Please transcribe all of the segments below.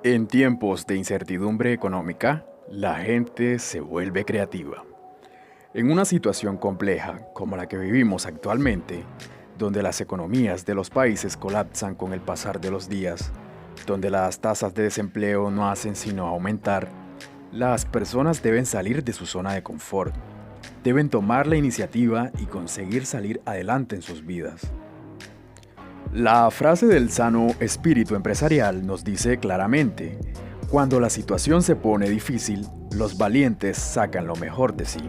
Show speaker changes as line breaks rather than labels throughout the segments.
En tiempos de incertidumbre económica, la gente se vuelve creativa. En una situación compleja como la que vivimos actualmente, donde las economías de los países colapsan con el pasar de los días, donde las tasas de desempleo no hacen sino aumentar, las personas deben salir de su zona de confort, deben tomar la iniciativa y conseguir salir adelante en sus vidas. La frase del sano espíritu empresarial nos dice claramente, cuando la situación se pone difícil, los valientes sacan lo mejor de sí.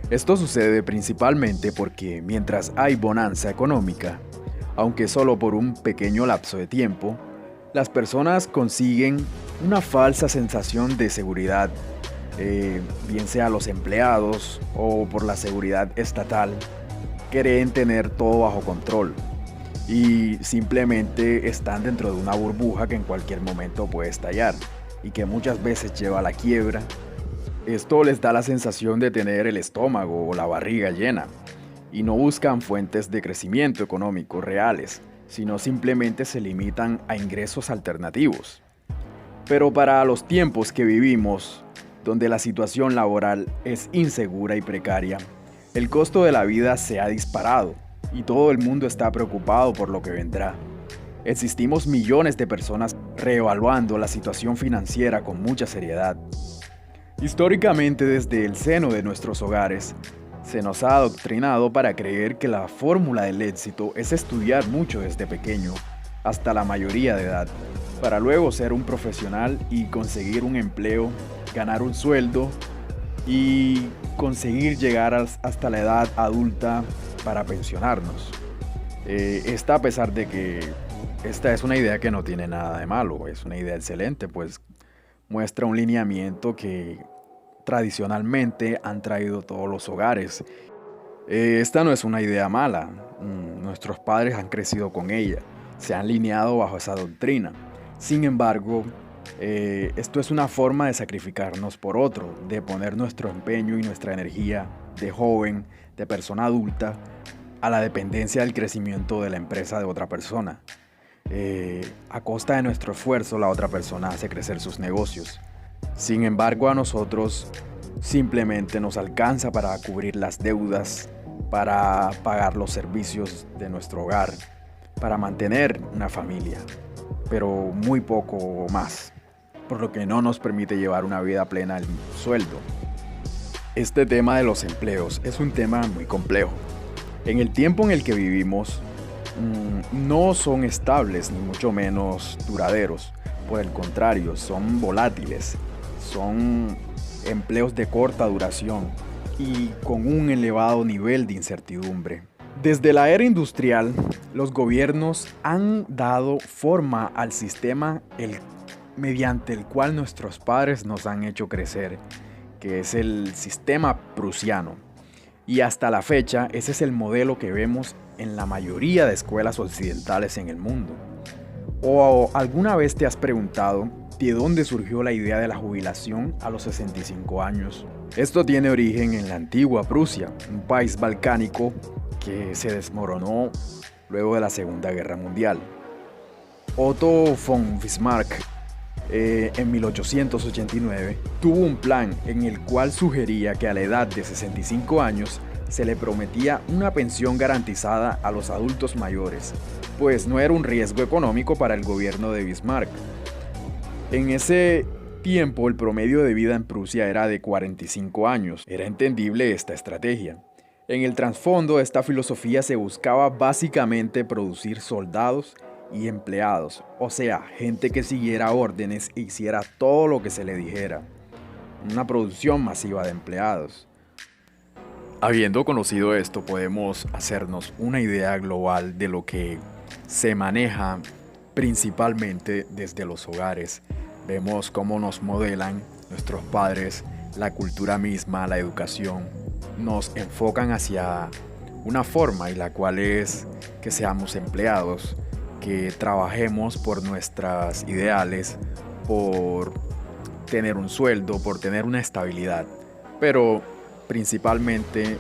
Esto sucede principalmente porque mientras hay bonanza económica, aunque solo por un pequeño lapso de tiempo, las personas consiguen una falsa sensación de seguridad, bien sea los empleados o por la seguridad estatal, creen tener todo bajo control y simplemente están dentro de una burbuja que en cualquier momento puede estallar y que muchas veces lleva a la quiebra. Esto les da la sensación de tener el estómago o la barriga llena y no buscan fuentes de crecimiento económico reales, sino simplemente se limitan a ingresos alternativos. Pero para los tiempos que vivimos, donde la situación laboral es insegura y precaria, el costo de la vida se ha disparado y todo el mundo está preocupado por lo que vendrá. Existimos millones de personas reevaluando la situación financiera con mucha seriedad. Históricamente, desde el seno de nuestros hogares, se nos ha adoctrinado para creer que la fórmula del éxito es estudiar mucho desde pequeño, hasta la mayoría de edad, para luego ser un profesional y conseguir un empleo, ganar un sueldo y conseguir llegar hasta la edad adulta para pensionarnos. Esta, a pesar de que esta es una idea que no tiene nada de malo, es una idea excelente, pues muestra un lineamiento que tradicionalmente han traído todos los hogares. Esta no es una idea mala, nuestros padres han crecido con ella, se han lineado bajo esa doctrina. Sin embargo, esto es una forma de sacrificarnos por otro, de poner nuestro empeño y nuestra energía de joven, de persona adulta, a la dependencia del crecimiento de la empresa de otra persona. A costa de nuestro esfuerzo, la otra persona hace crecer sus negocios. Sin embargo, a nosotros simplemente nos alcanza para cubrir las deudas, para pagar los servicios de nuestro hogar, para mantener una familia, pero muy poco más, por lo que no nos permite llevar una vida plena al sueldo. Este tema de los empleos es un tema muy complejo. En el tiempo en el que vivimos, no son estables ni mucho menos duraderos. Por el contrario, son volátiles, son empleos de corta duración y con un elevado nivel de incertidumbre. Desde la era industrial, los gobiernos han dado forma al sistema mediante el cual nuestros padres nos han hecho crecer, que es el sistema prusiano. Y hasta la fecha, ese es el modelo que vemos en la mayoría de escuelas occidentales en el mundo. ¿O alguna vez te has preguntado de dónde surgió la idea de la jubilación a los 65 años? Esto tiene origen en la antigua Prusia, un país balcánico que se desmoronó luego de la Segunda Guerra Mundial. Otto von Bismarck, en 1889, tuvo un plan en el cual sugería que a la edad de 65 años se le prometía una pensión garantizada a los adultos mayores, pues no era un riesgo económico para el gobierno de Bismarck. En ese tiempo el promedio de vida en Prusia era de 45 años. Era entendible esta estrategia. En el trasfondo de esta filosofía se buscaba básicamente producir soldados y empleados, o sea, gente que siguiera órdenes e hiciera todo lo que se le dijera. Una producción masiva de empleados. Habiendo conocido esto, podemos hacernos una idea global de lo que se maneja principalmente desde los hogares. Vemos cómo nos modelan nuestros padres, la cultura misma, la educación. Nos enfocan hacia una forma y la cual es que seamos empleados, que trabajemos por nuestros ideales, por tener un sueldo, por tener una estabilidad. Pero principalmente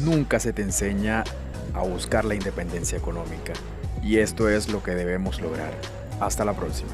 nunca se te enseña a buscar la independencia económica. Y esto es lo que debemos lograr. Hasta la próxima.